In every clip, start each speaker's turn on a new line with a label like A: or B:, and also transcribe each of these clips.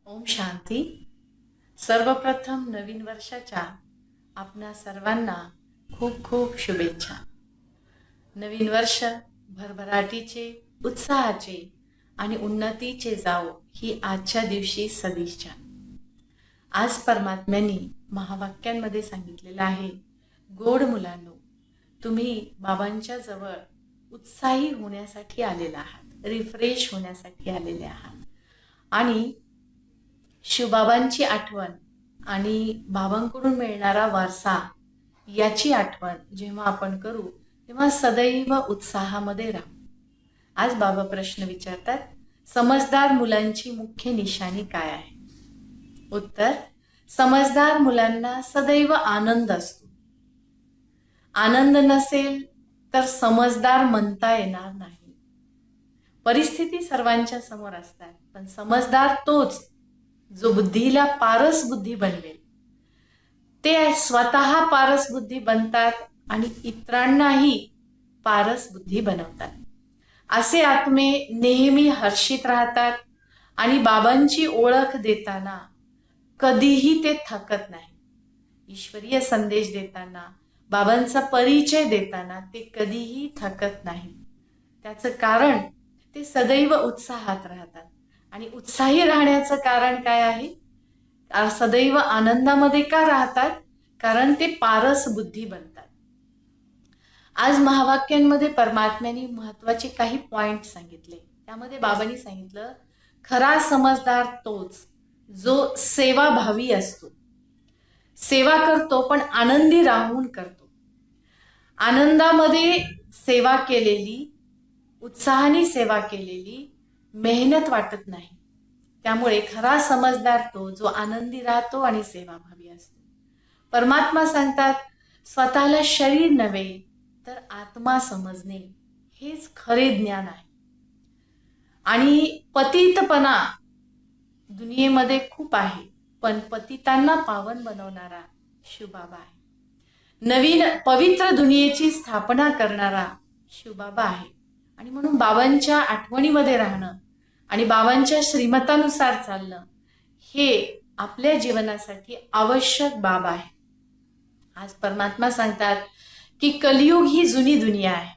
A: ओम शांती. सर्वप्रथम नवीन वर्षाच्या आपणा सर्वांना खूप खूप शुभेच्छा. नवीन वर्ष भरभराटीचे, उत्साहाचे आणि उन्नतीचे जावो ही आजच्या दिवशी सदिच्छा. आज परमात्म्यांनी महावाक्यांमध्ये सांगितलेलं आहे, गोड मुलांनो, तुम्ही बाबांच्या जवळ उत्साही होण्यासाठी आलेला आहात, रिफ्रेश होण्यासाठी आलेले आहात. आणि शिवबाबांची आठवण आणि बाबांकडून मिळणारा वारसा याची आठवण जेव्हा आपण करू तेव्हा सदैव उत्साहामध्ये राहू. आज बाबा प्रश्न विचारतात, समजदार मुलांची मुख्य निशाणी काय आहे? उत्तर, समजदार मुलांना सदैव आनंद असतो. आनंद नसेल तर समजदार म्हणता येणार नाही. परिस्थिती सर्वांच्या समोर असतात, पण समजदार तोच जो बुद्धीला पारस बुद्धी बनवेल. ते स्वतः पारस बुद्धी बनतात आणि इतरांनाही पारस बुद्धी बनवतात. असे आत्मे नेहमी हर्षित राहतात आणि बाबांची ओळख देताना कधीही ते थकत नाही. ईश्वरीय संदेश देताना, बाबांचा परिचय देताना ते कधीही थकत नाही. त्याचं कारण ते सदैव उत्साहात राहतात. आणि उत्साही राहण्याचं कारण काय आहे? सदैव आनंदामध्ये का राहतात? कारण ते पारस बुद्धी बनतात. आज महावाक्यांमध्ये परमात्म्याने महत्वाचे काही पॉइंट सांगितले. त्यामध्ये बाबांनी सांगितलं, खरा समजदार तोच जो सेवाभावी असतो. सेवा करतो पण आनंदी राहून करतो. आनंदामध्ये सेवा केलेली, उत्साहाने सेवा केलेली मेहनत वाटत नाही. त्यामुळे खरा समजदार तो जो आनंदी राहतो आणि सेवाभावी असतो. परमात्मा सांगतात, स्वतःला शरीर नव्हे तर आत्मा समजणे हेच खरे ज्ञान आहे. आणि पतितपणा दुनियेमध्ये खूप आहे, पण पतितांना पावन बनवणारा शिवबाबा आहे. नवीन पवित्र दुनियेची स्थापना करणारा शिवबाबा आहे. आणि म्हणून बाबांच्या आठवणीमध्ये राहणं आणि बाबांच्या श्रीमतानुसार चालणं हे आपल्या जीवनासाठी आवश्यक बाब आहे. आज परमात्मा सांगतात की कलियुग ही जुनी दुनिया आहे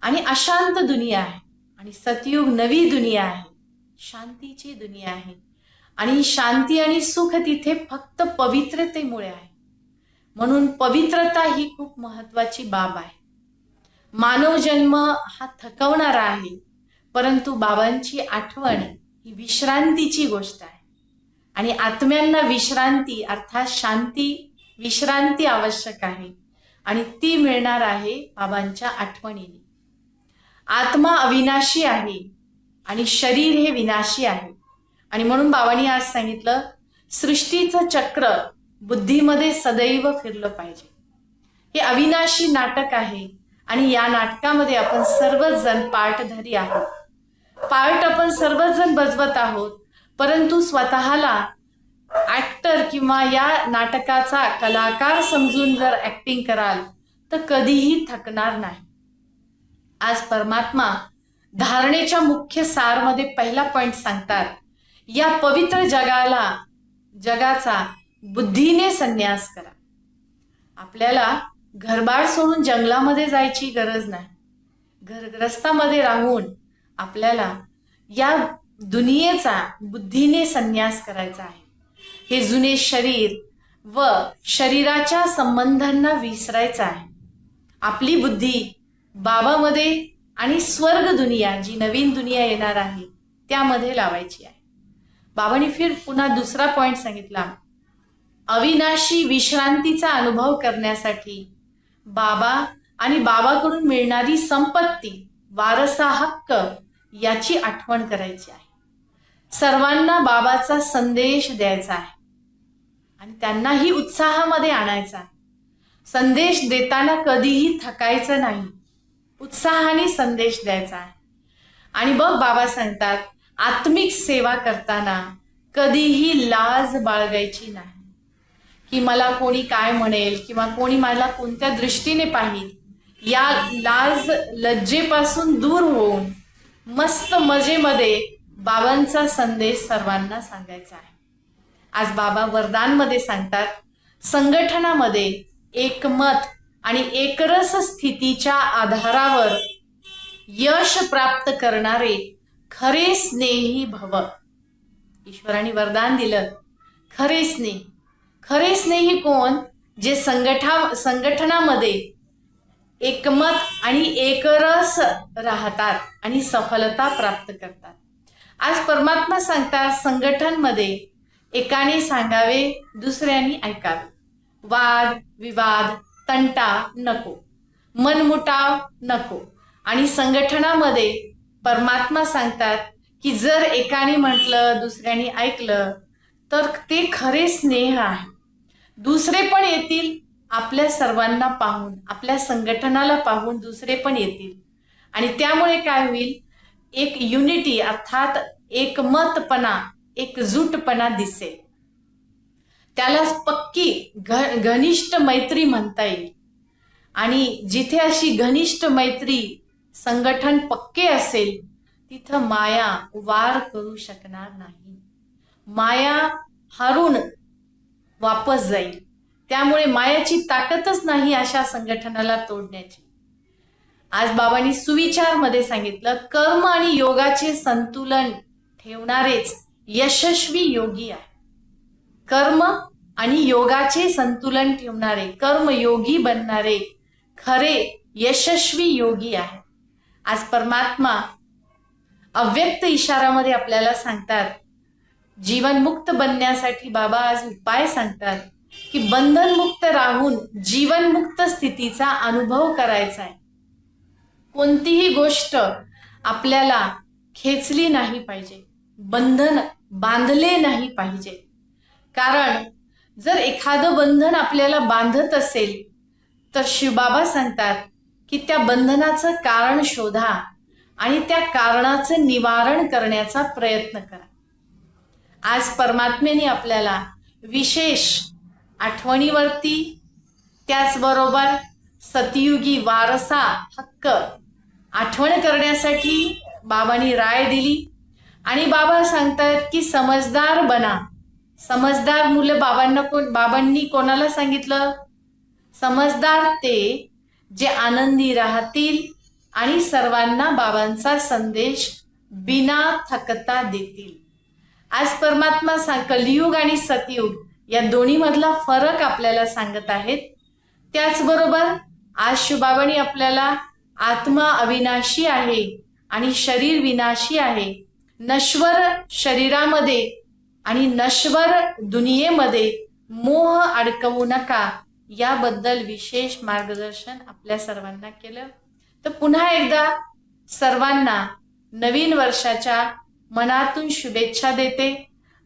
A: आणि अशांत दुनिया आहे, आणि सतयुग नवी दुनिया आहे, शांतीची दुनिया आहे. आणि शांती आणि सुख तिथे फक्त पवित्रतेमुळे आहे. म्हणून पवित्रता ही खूप महत्वाची बाब आहे. मानव जन्म हा थकवणारा आहे, परंतु बाबांची आठवण ही विश्रांतीची गोष्ट आहे. आणि आत्म्यांना विश्रांती अर्थात शांती, विश्रांती आवश्यक आहे, आणि ती मिळणार आहे बाबांच्या आठवणीने. आत्मा अविनाशी आहे आणि शरीर हे विनाशी आहे. आणि म्हणून बाबांनी आज सांगितलं, सृष्टीचं चक्र बुद्धीमध्ये सदैव फिरलं पाहिजे. हे अविनाशी नाटक आहे आणि या नाटकामध्ये आपण सर्वच जण पार्टधारी आहोत. पार्ट आपण सर्वच जण बजवत आहोत, परंतु स्वतःला ऍक्टर किंवा या नाटकाचा कलाकार समजून जर ऍक्टिंग कराल तर कधीही थकणार नाही. आज परमात्मा धारणेच्या मुख्य सारमध्ये पहिला पॉइंट सांगतात, या पवित्र जगाचा बुद्धीने संन्यास करा. आपल्याला घरबार सोडून जंगलामध्ये जायची गरज नाही. घरग्रस्तामध्ये राहून आपल्याला या दुनियेचा बुद्धीने संन्यास करायचा आहे. हे जुने शरीर व शरीराच्या संबंधांना विसरायचं आहे. आपली बुद्धी बाबामध्ये आणि स्वर्ग दुनिया, जी नवीन दुनिया येणार आहे, त्यामध्ये लावायची आहे. बाबांनी पुन्हा दुसरा पॉइंट सांगितला, अविनाशी विश्रांतीचा अनुभव करण्यासाठी बाबा आणि बाबाकडून मिळणारी संपत्ती, वारसा हक्क याची आठवण करायची आहे. सर्वांना बाबाचा संदेश द्यायचा आहे आणि त्यांनाही उत्साहामध्ये आणायचा आहे. संदेश देताना कधीही थकायचं नाही, उत्साहाने संदेश द्यायचा आहे. आणि बघ बाबा सांगतात, आत्मिक सेवा करताना कधीही लाज बाळगायची नाही, की मला कोणी काय म्हणेल किंवा कोणी मला कोणत्या दृष्टीने पाहिल. या लज्जेपासून दूर होऊन मस्त मजेमध्ये बाबांचा संदेश सर्वांना सांगायचा आहे। आज बाबा वरदानमध्ये सांगतात, संघटनामध्ये एकमत आणि एकरस स्थितीच्या आधारावर यश प्राप्त करणारे खरे स्नेही भव। ईश्वराने वरदान दिलं, खरे स्नेही। खरे स्नेही कोण? जे संघटनामध्ये एकमत आणि एकरस राहतात आणि सफलता प्राप्त करतात। आज परमात्मा सांगतात, संघटनमध्ये एकाने सांगावे, दुसऱ्याने ऐकावे। वाद विवाद तंटा नको, मनमुटाव नको। आणि संघटनामध्ये परमात्मा सांगतात की जर एकाने म्हटलं, दुसऱ्याने ऐकलं, तर ते खरे स्नेह आहे। दुसरे पण येतील, आपल्या सर्वांना पाहून, आपल्या संघटनाला पाहून दुसरे पण येतील। आणि त्यामुळे काय होईल? एक युनिटी अर्थात एकमतपणा, एकजूटपणा दिसेल। त्यालाच पक्की घनिष्ठ मैत्री म्हणता येईल। आणि जिथे अशी घनिष्ठ मैत्री, संघटन पक्के असेल, तिथं माया वार करू शकणार नाही। माया हारून वापस जाईल। त्यामुळे मायाची ताकदच नाही अशा संघटनाला तोडण्याची। आज बाबांनी सुविचार मध्ये सांगितलं, कर्म आणि योगाचे संतुलन ठेवणारेच यशस्वी योगी आहे। कर्म आणि योगाचे संतुलन ठेवणारे, कर्मयोगी बनणारे खरे यशस्वी योगी आहे। आज परमात्मा अव्यक्त इशारामध्ये आपल्याला सांगतात, जीवनमुक्त बनण्यासाठी बाबा आज उपाय सांगतात की बंधनमुक्त राहून जीवनमुक्त स्थितीचा अनुभव करायचा आहे। कोणतीही गोष्ट आपल्याला खेचली नाही पाहिजे, बंधन बांधले नाही पाहिजे। कारण जर एखादं बंधन आपल्याला बांधत असेल, तर शिवबाबा सांगतात की त्या बंधनाचं कारण शोधा आणि त्या कारणाचं निवारण करण्याचा प्रयत्न करा। आज परमात्म्याने आपल्याला विशेष आठवणीवरती, त्याचबरोबर सतयुगी वारसा हक्क आठवण करण्यासाठी बाबांनी राय दिली। आणि बाबा सांगतात की समजदार बना। समजदार मुलं बाबांनी कोणाला सांगितलं? समजदार ते जे आनंदी राहतील आणि सर्वांना बाबांचा संदेश बिना थकता देतील। आज परमात्मा कलियुग आणि सतयुग या दोन्ही मधला फरक आपल्याला सांगत आहेत। त्याचबरोबर आज शिवबाबांनी आपल्याला आत्मा अविनाशी आहे आणि शरीर विनाशी आहे। नश्वर शरीरामध्ये आणि नश्वर दुनियेमध्ये मोह अडकवू नका, याबद्दल विशेष मार्गदर्शन आपल्या सर्वांना केलं। तर पुन्हा एकदा सर्वांना नवीन वर्षाच्या मनातून शुभेच्छा देते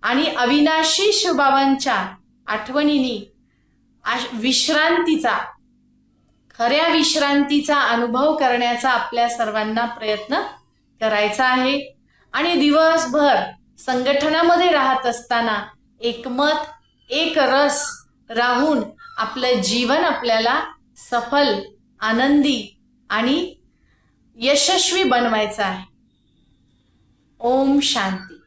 A: आणि अविनाशी शिवबाबांच्या आठवणींनी विश्रांतीचा, खऱ्या विश्रांतीचा अनुभव करण्याचा आपल्या सर्वांना प्रयत्न करायचा आहे। आणि दिवसभर संघटनामध्ये राहत असताना एकमत, एक रस राहून आपलं जीवन आपल्याला सफल, आनंदी आणि यशस्वी बनवायचं आहे। ओम शांती।